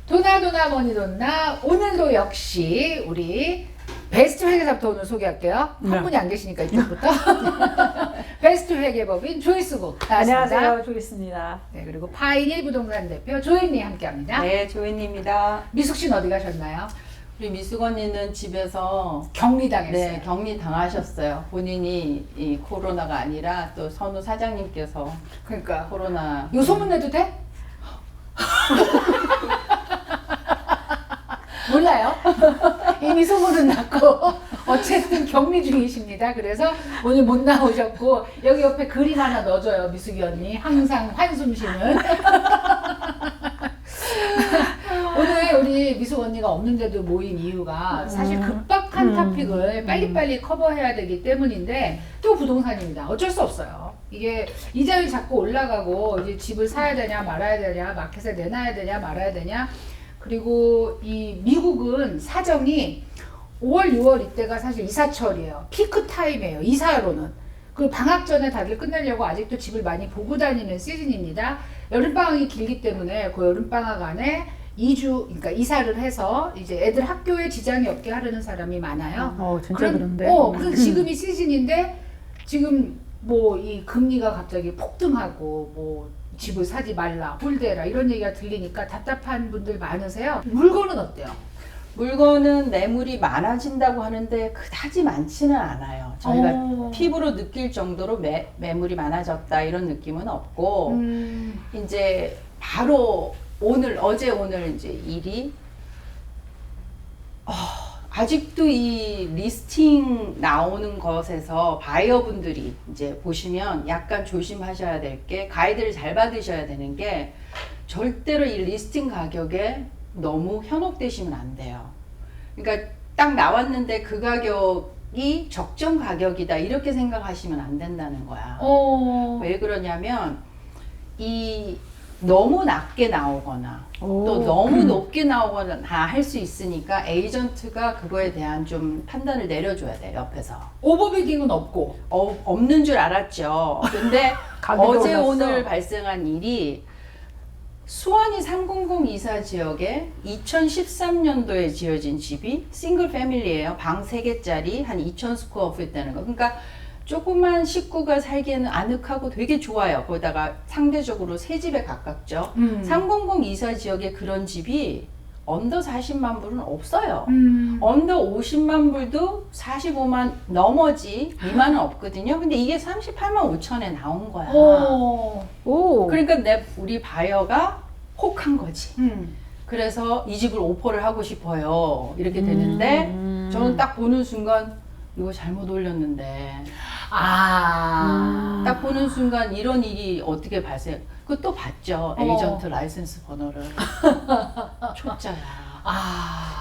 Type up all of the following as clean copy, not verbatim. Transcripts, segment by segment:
도나도나 머니돈나 오늘도 역시 우리 베스트 회계사부터 오늘 소개할게요. 한 네. 분이 안 계시니까 이쪽부터. 베스트 회계법인 조이스국 나왔습니다. 안녕하세요, 조이스입니다. 네, 그리고 파인 1부동산 대표 조인님 함께합니다. 네, 조인입니다. 미숙 씨는 어디 가셨나요? 우리 미숙 언니는 집에서 격리당했어요. 네, 격리 당하셨어요. 본인이 이 코로나가 아니라 또 선우 사장님께서 그러니까 코로나. 요 소문 내도 돼? 몰라요. 이미 소문은 났고 어쨌든 격리 중이십니다. 그래서 오늘 못 나오셨고 여기 옆에 그림 하나 넣어줘요. 미숙이 언니 항상 한숨 쉬는. 오늘 우리 미숙 언니가 없는데도 모인 이유가 사실 급박한 토픽을 빨리빨리 커버해야 되기 때문인데 또 부동산입니다. 어쩔 수 없어요. 이게 이자율 자꾸 올라가고 이제 집을 사야 되냐 말아야 되냐 마켓에 내놔야 되냐 말아야 되냐 그리고 이 미국은 사정이 5월 6월 이때가 사실 이사철이에요. 피크 타임이에요. 이사로는. 그 방학 전에 다들 끝내려고 아직도 집을 많이 보고 다니는 시즌입니다. 여름방학이 길기 때문에 그 여름방학 안에 2주, 그러니까 이사를 해서 이제 애들 학교에 지장이 없게 하려는 사람이 많아요. 진짜 그런데. 그래서 지금이 시즌인데 지금 뭐 이 금리가 갑자기 폭등하고 뭐 집을 사지 말라, 홀대라 이런 얘기가 들리니까 답답한 분들 많으세요. 물건은 어때요? 물건은 매물이 많아진다고 하는데 그다지 많지는 않아요. 저희가 피부로 느낄 정도로 매물이 많아졌다 이런 느낌은 없고 이제 바로 어제 오늘 이제 일이 아직도 이 리스팅 나오는 것에서 바이어분들이 이제 보시면 약간 조심하셔야 될 게 가이드를 잘 받으셔야 되는 게 절대로 이 리스팅 가격에 너무 현혹되시면 안 돼요. 그러니까 딱 나왔는데 그 가격이 적정 가격이다 이렇게 생각하시면 안 된다는 거야. 왜 그러냐면 이 너무 낮게 나오거나 또 너무 높게 나오거나 다 할 수 있으니까 에이전트가 그거에 대한 좀 판단을 내려줘야 돼 옆에서. 오버비딩은 없고. 없는 줄 알았죠. 근데 가격이 어제 올랐어. 오늘 발생한 일이 수완이 300 이사 지역에 2013년도에 지어진 집이 싱글 패밀리예요. 방 3개짜리 한 2000 스퀘어 피트 되는 거. 그러니까 조그만 식구가 살기에는 아늑하고 되게 좋아요. 거기다가 상대적으로 새 집에 가깝죠. 300 이사 지역에 그런 집이 언더 40만 불은 없어요. 언더 50만 불도 45만 넘어지 미만은 없거든요. 근데 이게 38만 5천에 나온 거야. 그러니까 우리 바이어가 혹한 거지. 그래서 이 집을 오퍼를 하고 싶어요. 이렇게 되는데 저는 딱 보는 순간 이거 잘못 올렸는데 딱 보는 순간 이런 일이 어떻게 발생? 그거 또 봤죠. 에이전트 라이센스 번호를. 초짜야.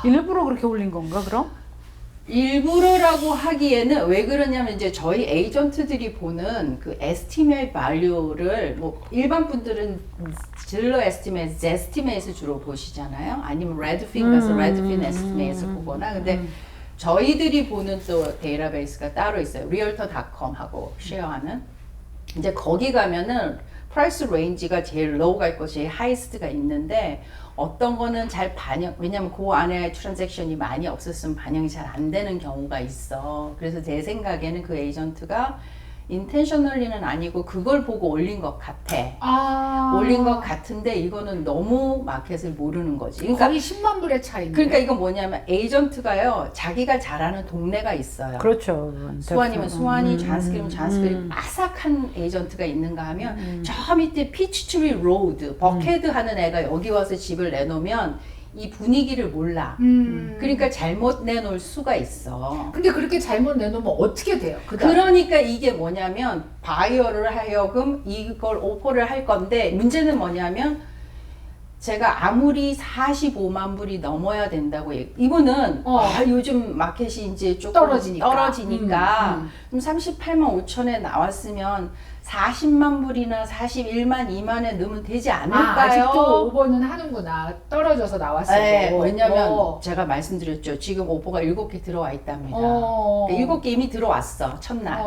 일부러 그렇게 올린 건가, 그럼? 일부러라고 하기에는 왜 그러냐면 이제 저희 에이전트들이 보는 그 에스티메이트 밸류를 뭐 일반 분들은 질러 에스티메이트, 제스티메이트를 주로 보시잖아요. 아니면 레드핀 가서 레드핀 에스티메이트를 보거나. 근데 저희들이 보는 또 데이터베이스가 따로 있어요. realtor.com하고 쉐어하는. 이제 거기 가면은 프라이스 레인지가 제일 로우가 있고 제일 하이스트가 있는데 어떤 거는 잘 왜냐면 그 안에 트랜잭션이 많이 없었으면 반영이 잘 안 되는 경우가 있어. 그래서 제 생각에는 그 에이전트가 인텐셔널리는 아니고 그걸 보고 올린 것 같아. 올린 것 같은데 이거는 너무 마켓을 모르는 거지. 그러니까 거의 10만 불의 차이인데. 그러니까 이건 뭐냐면 에이전트가요 자기가 잘하는 동네가 있어요. 그렇죠. 수완이면 수완이, 잔스크리면 잔스크림, 아삭한 에이전트가 있는가 하면 저 밑에 피치트리 로드, 버헤드 하는 애가 여기 와서 집을 내놓으면 이 분위기를 몰라. 그러니까 잘못 내놓을 수가 있어. 근데 그렇게 잘못 내놓으면 어떻게 돼요? 그러니까 이게 뭐냐면 바이어를 하여금 이걸 오퍼를 할 건데 문제는 뭐냐면 제가 아무리 45만 불이 넘어야 된다고 이분은 요즘 마켓이 이제 조금 떨어지니까 좀 38만 5천에 나왔으면 40만 불이나 41만 2만에 넣으면 되지 않을까요? 아직도 오버는 하는구나. 떨어져서 나왔어도. 네, 왜냐면 제가 말씀드렸죠. 지금 오퍼가 7개 들어와 있답니다. 7개 이미 들어왔어, 첫날.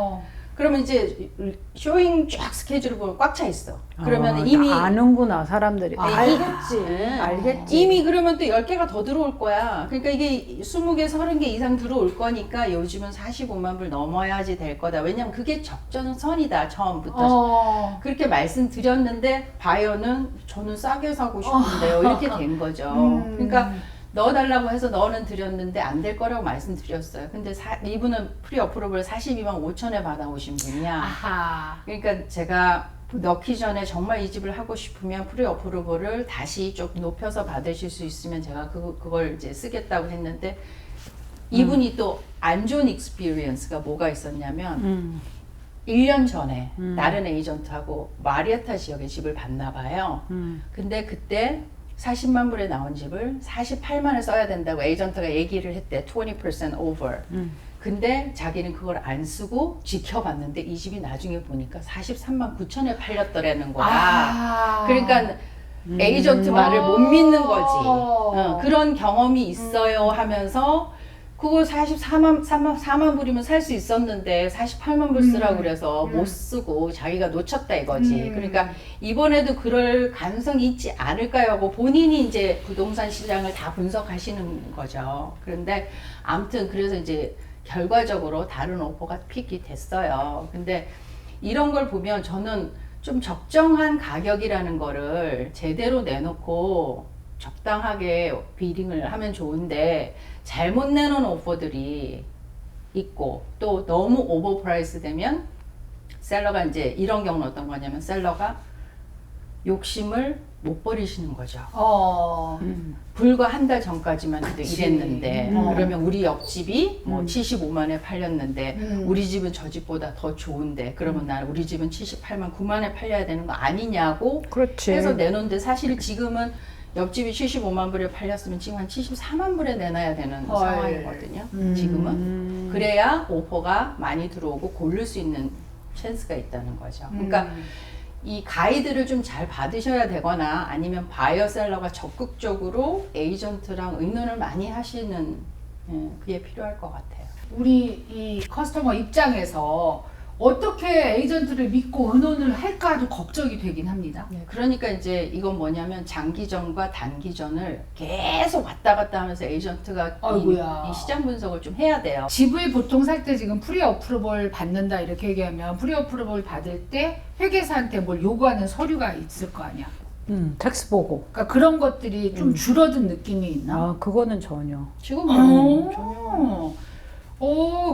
그러면 이제 쇼잉 쫙 스케줄을 보면 꽉 차 있어. 그러면 아, 이미 아는구나 사람들이. 알겠지. 알겠지. 이미 그러면 또 10개가 더 들어올 거야. 그러니까 이게 20개, 30개 이상 들어올 거니까 요즘은 45만 불 넘어야지 될 거다. 왜냐면 그게 적정선이다, 처음부터. 그렇게 말씀드렸는데 바이어는 저는 싸게 사고 싶은데요. 이렇게 된 거죠. 그러니까 넣어달라고 해서 넣어는 드렸는데 안 될 거라고 말씀드렸어요. 근데 이분은 프리 어프로벌 42만 5천에 받아오신 분이야. 아하. 그러니까 제가 넣기 전에 정말 이 집을 하고 싶으면 프리 어프로벌을 다시 좀 높여서 받으실 수 있으면 제가 그걸 이제 쓰겠다고 했는데 이분이 또 안 좋은 익스피리언스가 뭐가 있었냐면 1년 전에 다른 에이전트하고 마리아타 지역에 집을 봤나 봐요. 근데 그때 40만 불에 나온 집을 48만을 써야 된다고 에이전트가 얘기를 했대. 20% over. 근데 자기는 그걸 안 쓰고 지켜봤는데 이 집이 나중에 보니까 43만 9천에 팔렸더라는 거야. 그러니까 에이전트 말을 못 믿는 거지. 그런 경험이 있어요 하면서 그거 4만 불이면 살 수 있었는데 48만 불 쓰라고 그래서 못 쓰고 자기가 놓쳤다 이거지. 그러니까 이번에도 그럴 가능성이 있지 않을까요 하고 본인이 이제 부동산 시장을 다 분석하시는 거죠. 그런데 아무튼 그래서 이제 결과적으로 다른 오퍼가 픽이 됐어요. 근데 이런 걸 보면 저는 좀 적정한 가격이라는 거를 제대로 내놓고 적당하게 비딩을 하면 좋은데 잘못 내놓은 오퍼들이 있고 또 너무 오버프라이스 되면 셀러가 이제 이런 경우는 어떤 거냐면 셀러가 욕심을 못 버리시는 거죠. 불과 한 달 전까지만 해도 이랬는데 그러면 우리 옆집이 뭐 75만에 팔렸는데 우리 집은 저 집보다 더 좋은데 그러면 난 우리 집은 78만 9만에 팔려야 되는 거 아니냐고 그렇지. 해서 내놓는데 사실 지금은 옆집이 75만 불에 팔렸으면 지금 한 74만 불에 내놔야 되는 상황이거든요. 지금은. 그래야 오퍼가 많이 들어오고 고를 수 있는 찬스가 있다는 거죠. 그러니까 이 가이드를 좀 잘 받으셔야 되거나 아니면 바이어 셀러가 적극적으로 에이전트랑 의논을 많이 하시는 그게 필요할 것 같아요. 우리 이 커스터머 입장에서 어떻게 에이전트를 믿고 의논을 할까도 걱정이 되긴 합니다. 그러니까 이제 이건 뭐냐면 장기전과 단기전을 계속 왔다 갔다 하면서 에이전트가 이 시장 분석을 좀 해야 돼요. 집을 보통 살 때 지금 프리 어프로벌 받는다 이렇게 얘기하면 프리 어프로벌 받을 때 회계사한테 뭘 요구하는 서류가 있을 거 아니야. 텍스 보고. 그러니까 그런 것들이 좀 줄어든 느낌이 있나? 아 그거는 전혀. 지금은 전혀.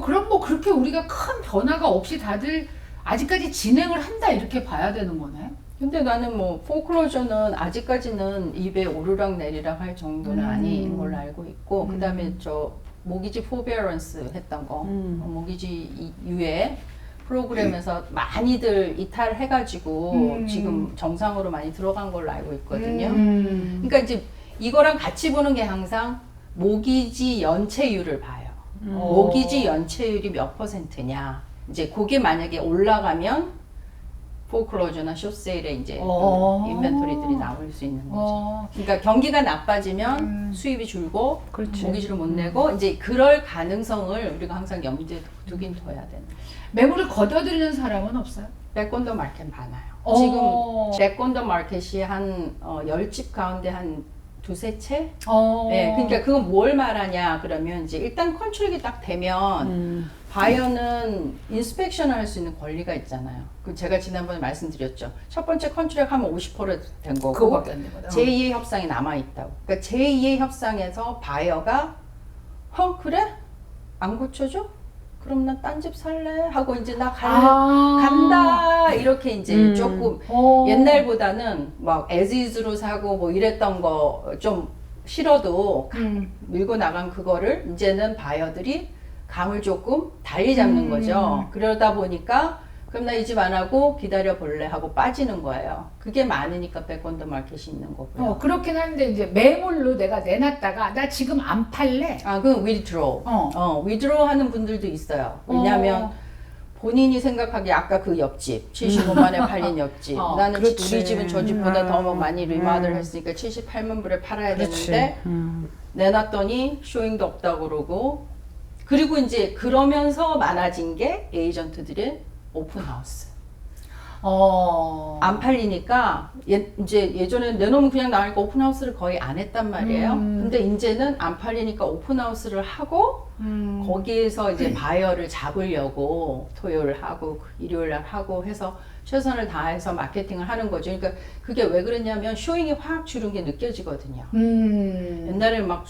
그럼 뭐 그렇게 우리가 큰 변화가 없이 다들 아직까지 진행을 한다 이렇게 봐야 되는 거네. 근데 나는 뭐 포클로저는 아직까지는 입에 오르락 내리락 할 정도는 아닌 걸로 알고 있고 그다음에 저 모기지 포베런스 했던 거 모기지 이후에 프로그램에서 많이들 이탈해가지고 지금 정상으로 많이 들어간 걸로 알고 있거든요. 그러니까 이제 이거랑 같이 보는 게 항상 모기지 연체율을 봐요. 모기지 연체율이 몇 %냐. 이제 그게 만약에 올라가면 포클로저나 숏세일에 이제 인벤토리들이 나올 수 있는 거죠. 그러니까 경기가 나빠지면 수입이 줄고 그렇지. 모기지를 못 내고 이제 그럴 가능성을 우리가 항상 염두에 두긴 둬야 되는 거죠. 매물을 걷어들이는 사람은 없어요? 백건더 마켓 많아요. 지금 백건더 마켓이 한 10집 가운데 한 두세 채? 네, 그러니까 그건 뭘 말하냐 그러면 이제 일단 컨트랙이 딱 되면 바이어는 인스펙션을 할 수 있는 권리가 있잖아요. 그 제가 지난번에 말씀드렸죠. 첫 번째 컨트랙 하면 50%된 거고 그거밖에 안 되거든. 제2의 협상이 남아 있다고. 그러니까 제2의 협상에서 바이어가 그래? 안 고쳐줘? 그럼 나 딴 집 살래? 하고 이제 나 간다 이렇게 이제 조금 옛날보다는 막 as-is로 사고 뭐 이랬던 거 좀 싫어도 밀고 나간 그거를 이제는 바이어들이 감을 조금 달리 잡는 거죠. 그러다 보니까 그럼 나 이 집 안 하고 기다려 볼래 하고 빠지는 거예요. 그게 많으니까 백건더 마켓이 있는 거고요. 그렇긴 한데 이제 매물로 내가 내놨다가 나 지금 안 팔래. 그건 withdraw. withdraw 하는 분들도 있어요. 왜냐하면 본인이 생각하기에 아까 그 옆집 75만에 팔린 옆집 나는 우리 집은 저 집보다 더 많이 리마들 했으니까 78만 불에 팔아야 되는데 내놨더니 쇼잉도 없다고 그러고 그리고 이제 그러면서 많아진 게 에이전트들의 오픈하우스. 어. 안 팔리니까 이제 예전에 내놓으면 그냥 나가니까 오픈하우스를 거의 안 했단 말이에요. 근데 이제는 안 팔리니까 오픈하우스를 하고 거기에서 이제 바이어를 잡으려고 토요일 하고 일요일 날 하고 해서 최선을 다해서 마케팅을 하는 거죠. 그러니까 그게 왜 그러냐면 쇼잉이 확 줄은 게 느껴지거든요. 옛날에 막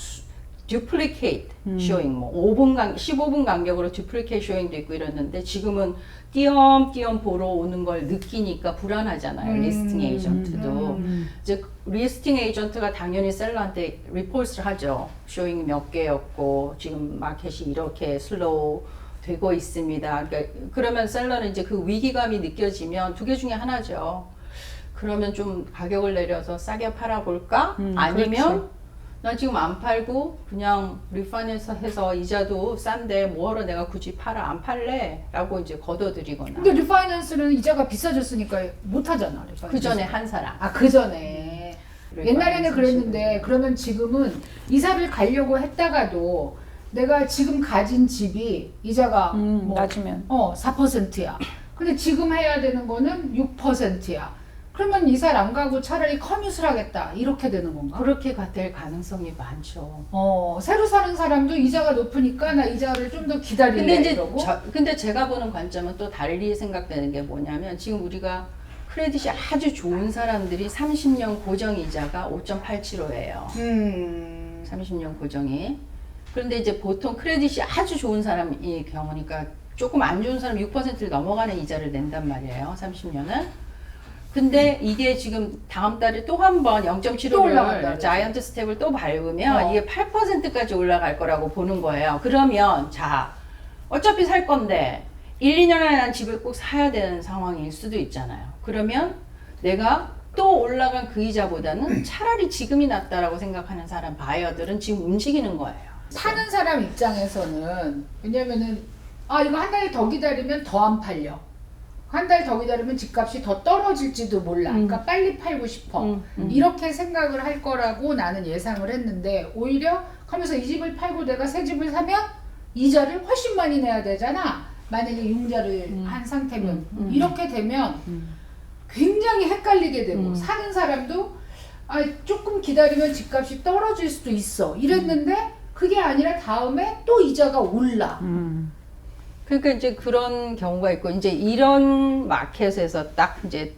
duplicate 쇼잉, 뭐 15분 간격으로 duplicate 쇼잉도 있고 이랬는데 지금은 띄엄띄엄 보러 오는 걸 느끼니까 불안하잖아요. 리스팅 에이전트도. 이제 리스팅 에이전트가 당연히 셀러한테 리포트를 하죠. 쇼잉 몇 개였고 지금 마켓이 이렇게 슬로우 되고 있습니다. 그러니까 그러면 셀러는 이제 그 위기감이 느껴지면 두 개 중에 하나죠. 그러면 좀 가격을 내려서 싸게 팔아볼까? 아니면 그렇지. 나 지금 안 팔고 그냥 리파이낸스 해서 이자도 싼데 뭐하러 내가 굳이 팔아 안 팔래? 라고 이제 걷어들이거나. 근데 리파이낸스는 이자가 비싸졌으니까 못 하잖아. 리파이낸스. 그 전에 한 사람. 아, 그 전에. 옛날에는 그랬는데 그러면 지금은 이사를 가려고 했다가도 내가 지금 가진 집이 이자가 낮으면 4%야. 근데 지금 해야 되는 거는 6%야. 그러면 이사를 안 가고 차라리 커뮤트를 하겠다. 이렇게 되는 건가? 그렇게 될 가능성이 많죠. 새로 사는 사람도 이자가 높으니까 나 이자를 좀 더 기다릴래 근데 이제 이러고. 근데 제가 보는 관점은 또 달리 생각되는 게 뭐냐면 지금 우리가 크레딧이 아주 좋은 사람들이 30년 고정 이자가 5.87%예요. 30년 고정이. 그런데 이제 보통 크레딧이 아주 좋은 사람의 경우니까 조금 안 좋은 사람 6%를 넘어가는 이자를 낸단 말이에요. 30년은. 근데 이게 지금 다음 달에 또 한 번 또 0.75를 올라간다 자이언트 스텝을 또 밟으면 이게 8%까지 올라갈 거라고 보는 거예요. 그러면 자 어차피 살 건데 1, 2년 안에 난 집을 꼭 사야 되는 상황일 수도 있잖아요. 그러면 내가 또 올라간 그 이자보다는 차라리 지금이 낫다라고 생각하는 사람 바이어들은 지금 움직이는 거예요. 사는 사람 입장에서는 왜냐면은 이거 한 달 더 기다리면 더 안 팔려. 한 달 더 기다리면 집값이 더 떨어질지도 몰라. 그러니까 빨리 팔고 싶어. 이렇게 생각을 할 거라고 나는 예상을 했는데 오히려 하면서 이 집을 팔고 내가 새 집을 사면 이자를 훨씬 많이 내야 되잖아. 만약에 융자를 한 상태면 이렇게 되면 굉장히 헷갈리게 되고 사는 사람도 조금 기다리면 집값이 떨어질 수도 있어. 이랬는데 그게 아니라 다음에 또 이자가 올라. 그러니까 이제 그런 경우가 있고 이제 이런 마켓에서 딱 이제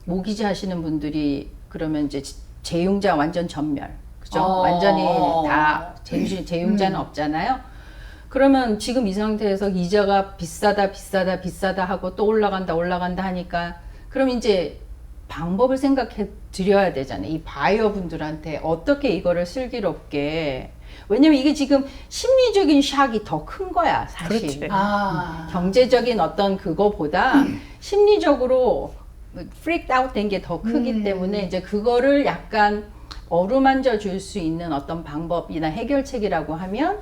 모기지 하시는 분들이 그러면 이제 재융자 완전 전멸, 그죠? 완전히 다 재융자는 없잖아요. 그러면 지금 이 상태에서 이자가 비싸다 하고 또 올라간다 하니까 그럼 이제 방법을 생각해 드려야 되잖아요. 이 바이어 분들한테 어떻게 이거를 슬기롭게. 왜냐면 이게 지금 심리적인 샥이 더 큰 거야, 사실. 그렇지. 경제적인 어떤 그거보다 심리적으로 freaked out 된 게 더 크기 때문에 이제 그거를 약간 어루만져 줄 수 있는 어떤 방법이나 해결책이라고 하면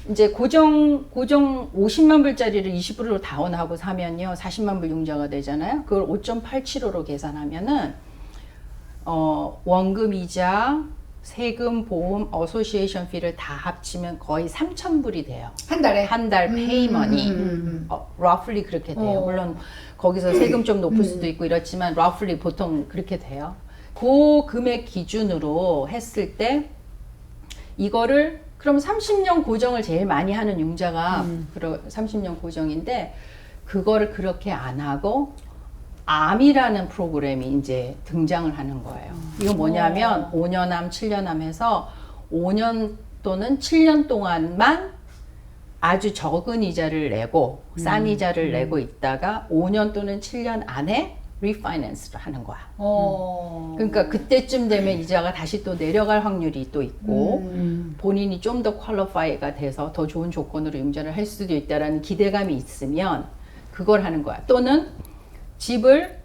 이제 고정 50만 불짜리를 20%로 다운하고 사면요 40만 불 융자가 되잖아요. 그걸 5.875로 계산하면은 원금 이자 세금, 보험, 어소시에이션 피를 다 합치면 거의 3,000불이 돼요. 한 달에? 한 달 페이머니. roughly 그렇게 돼요. 물론 거기서 세금 좀 높을 수도 있고 이렇지만 roughly 보통 그렇게 돼요. 그 금액 기준으로 했을 때 이거를 그럼 30년 고정을 제일 많이 하는 융자가 30년 고정인데 그거를 그렇게 안 하고 암이라는 프로그램이 이제 등장을 하는 거예요. 이거 뭐냐면 5년암, 7년암 해서 5년 또는 7년 동안만 아주 적은 이자를 내고 싼 이자를 내고 있다가 5년 또는 7년 안에 리파이낸스를 하는 거야. 그러니까 그때쯤 되면 이자가 다시 또 내려갈 확률이 또 있고 본인이 좀 더 퀄리파이가 돼서 더 좋은 조건으로 융자를 할 수도 있다라는 기대감이 있으면 그걸 하는 거야. 또는 집을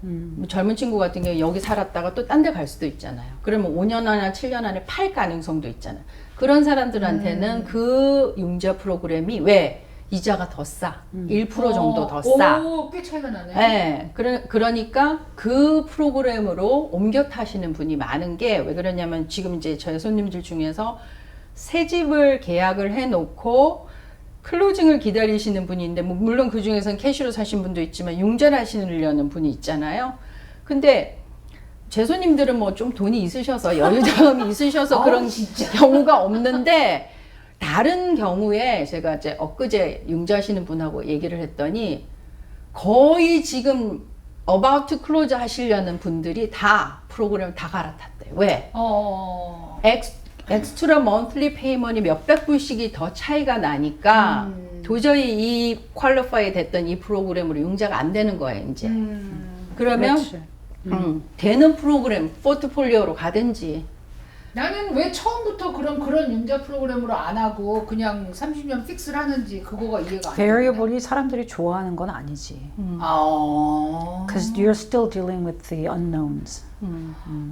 젊은 친구 같은 경우 여기 살았다가 또 딴 데 갈 수도 있잖아요. 그러면 5년 안에 7년 안에 팔 가능성도 있잖아요. 그런 사람들한테는 그 융자 프로그램이 왜 이자가 더 싸. 1% 정도 더 싸. 꽤 차이가 나네. 네. 그러니까 그 프로그램으로 옮겨 타시는 분이 많은 게 왜 그러냐면 지금 이제 저희 손님들 중에서 새 집을 계약을 해 놓고 클로징을 기다리시는 분이 있는데 뭐 물론 그 중에서는 캐시로 사신 분도 있지만 융자를 하시려는 분이 있잖아요. 근데 제 손님들은 뭐 좀 돈이 있으셔서 여유 자금이 있으셔서 그런 경우가 없는데 다른 경우에 제가 이제 엊그제 융자하시는 분하고 얘기를 했더니 거의 지금 about to close 하시려는 분들이 다 프로그램을 다 갈아탔대요. 왜? 엑스트라 monthly payment이 몇백 불씩이 더 차이가 나니까 도저히 이 퀄리파이 됐던 이 프로그램으로 융자가 안 되는 거예요, 이제. 그러면 그렇지. 되는 프로그램 포트폴리오로 가든지. 나는 왜 처음부터 그런 융자 프로그램으로 안 하고 그냥 30년 픽스를 하는지 그거가 이해가 안 돼. variable이 사람들이 좋아하는 건 아니지. Because you're still dealing with the unknowns.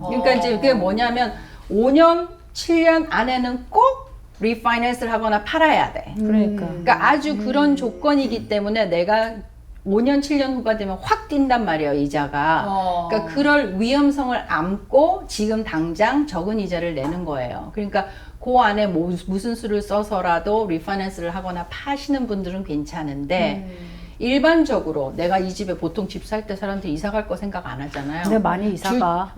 그러니까 이제 그게 뭐냐면 5년, 7년 안에는 꼭 리파이낸스를 하거나 팔아야 돼. 그러니까. 그러니까 아주 그런 조건이기 때문에 내가 5년, 7년 후가 되면 확 뛴단 말이에요, 이자가. 그러니까 그럴 위험성을 안고 지금 당장 적은 이자를 내는 거예요. 그러니까 그 안에 무슨 수를 써서라도 리파이낸스를 하거나 파시는 분들은 괜찮은데 일반적으로 내가 이 집에 보통 집 살 때 사람들이 이사 갈 거 생각 안 하잖아요. 근데 많이 이사가.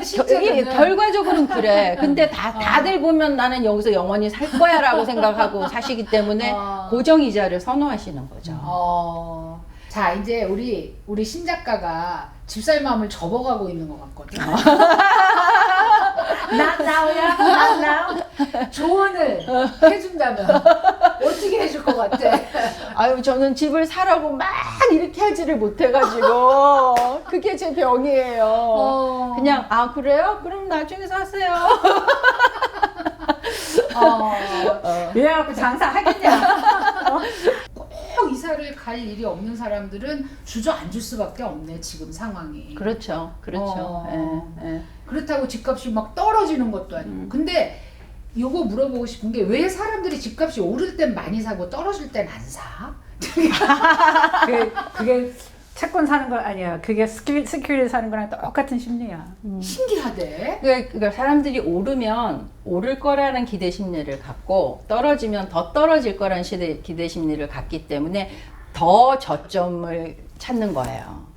이게 결과적으로는 그래. 근데 다들 보면 나는 여기서 영원히 살 거야 라고 생각하고 사시기 때문에 고정 이자를 선호하시는 거죠. 자, 이제 우리 신작가가 집살 마음을 접어가고 있는 것 같거든. Not now야, not now. 조언을 해준다면 어떻게 해줄 것 같아? 아유, 저는 집을 사라고 막 이렇게 하지를 못해가지고 그게 제 병이에요. 그냥 아 그래요? 그럼 나중에 사세요. 이래갖고 장사하겠냐? 꼭 이사를 갈 일이 없는 사람들은 주저앉을 수밖에 없네, 지금 상황이. 그렇죠, 그렇죠. 예. 그렇다고 집값이 막 떨어지는 것도 아니고. 근데 요거 물어보고 싶은 게 왜 사람들이 집값이 오를 땐 많이 사고 떨어질 땐 안 사? 그게 채권 사는 거 아니야. 그게 스큐리티 사는 거랑 똑같은 심리야. 신기하대. 그러니까 사람들이 오르면 오를 거라는 기대 심리를 갖고 떨어지면 더 떨어질 거라는 기대 심리를 갖기 때문에 더 저점을 찾는 거예요.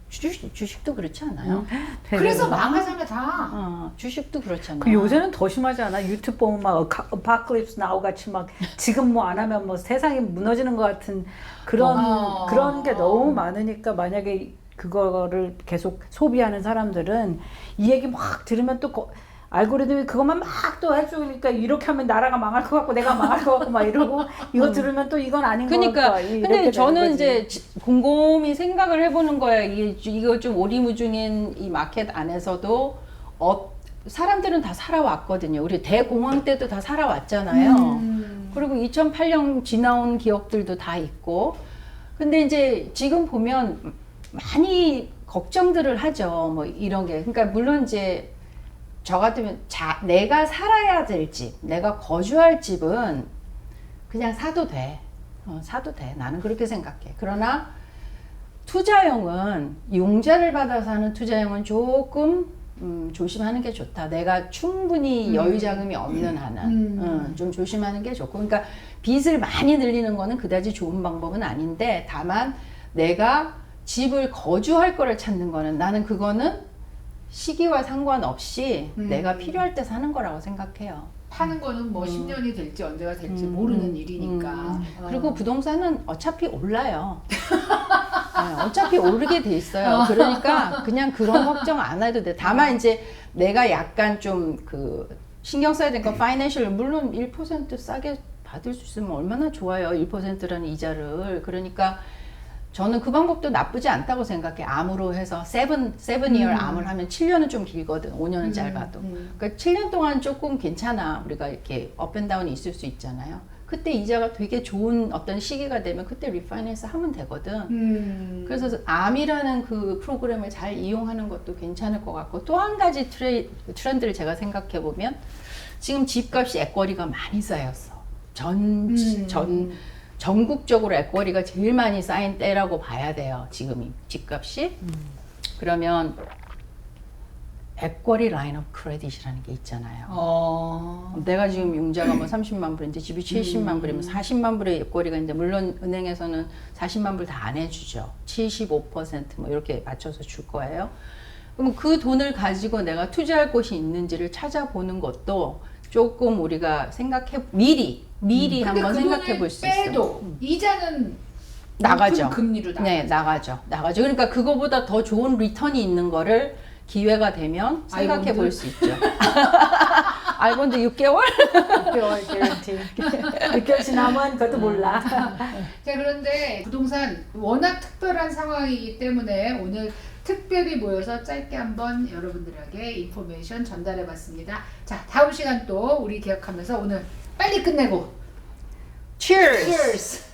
주식도 그렇지 않아요? 그래서 망하잖아, 다. 주식도 그렇잖아요. 그 요새는 더 심하지 않아? 유튜브 보면 막 아파클립스 나우 같이 막 지금 뭐 안 하면 뭐 세상이 무너지는 것 같은 그런 게 너무 많으니까 만약에 그거를 계속 소비하는 사람들은 이 얘기 막 들으면 또 알고리즘이 그것만 막 또 해주니까 이렇게 하면 나라가 망할 것 같고 내가 망할 것 같고 막 이러고 이거 들으면 또 이건 아닌 것 같고 그러니까 근데 저는 거지. 이제 곰곰이 생각을 해보는 거예요. 이거 좀 오리무중인 이 마켓 안에서도 사람들은 다 살아왔거든요. 우리 대공황 때도 다 살아왔잖아요. 그리고 2008년 지나온 기업들도 다 있고. 근데 이제 지금 보면 많이 걱정들을 하죠. 뭐 이런 게. 그러니까 물론 이제 저 같으면 내가 살아야 될 집, 내가 거주할 집은 그냥 사도 돼. 사도 돼. 나는 그렇게 생각해. 그러나 투자용은 융자를 받아서 하는 투자용은 조금 조심하는 게 좋다. 내가 충분히 여유 자금이 없는 한은 좀 조심하는 게 좋고, 그러니까 빚을 많이 늘리는 거는 그다지 좋은 방법은 아닌데, 다만 내가 집을 거주할 거를 찾는 거는 나는 그거는 시기와 상관없이 내가 필요할 때 사는 거라고 생각해요. 파는 거는 뭐 10년이 될지 언제가 될지 모르는 일이니까. 그리고 부동산은 어차피 올라요. 네, 어차피 오르게 돼 있어요. 그러니까 그냥 그런 걱정 안 해도 돼. 다만 이제 내가 약간 좀 신경 써야 될 건 파이낸셜, 물론 1% 싸게 받을 수 있으면 얼마나 좋아요. 1%라는 이자를. 그러니까 저는 그 방법도 나쁘지 않다고 생각해. 암으로 해서 7year 암을 하면 7년은 좀 길거든. 5년은 짧아도. 그러니까 7년 동안 조금 괜찮아. 우리가 이렇게 업앤다운이 있을 수 있잖아요. 그때 이자가 되게 좋은 어떤 시기가 되면 그때 리파이낸스 하면 되거든. 그래서 암이라는 그 프로그램을 잘 이용하는 것도 괜찮을 것 같고, 또 한 가지 트렌드를 제가 생각해 보면 지금 집값이 액거리가 많이 쌓였어. 전국적으로 액거리가 제일 많이 쌓인 때라고 봐야 돼요. 지금이 집값이. 그러면 액권이 라인 오브 크레딧이라는 게 있잖아요. 내가 지금 융자가 뭐 30만 불인데 집이 70만 불이면 40만 불의 액권이가 있는데 물론 은행에서는 40만 불 다 안 해주죠. 75%뭐 이렇게 맞춰서 줄 거예요. 그럼 그 돈을 가지고 내가 투자할 곳이 있는지를 찾아보는 것도 조금 우리가 미리 한번 생각해 볼 수 있어요. 빼도 이자는 나가죠. 높은 금리로 나가죠. 네, 나가죠. 그러니까 그거보다 더 좋은 리턴이 있는 거를 기회가 되면 생각해 볼 수 있죠. 알본드 6개월? 6개월 개런티. 6개월 지나면 그것도 몰라. 자, 그런데 부동산 워낙 특별한 상황이기 때문에 오늘 특별히 모여서 짧게 한번 여러분들에게 인포메이션 전달해 봤습니다. 자, 다음 시간 또 우리 기억하면서 오늘 빨리 끝내고 Cheers! Cheers!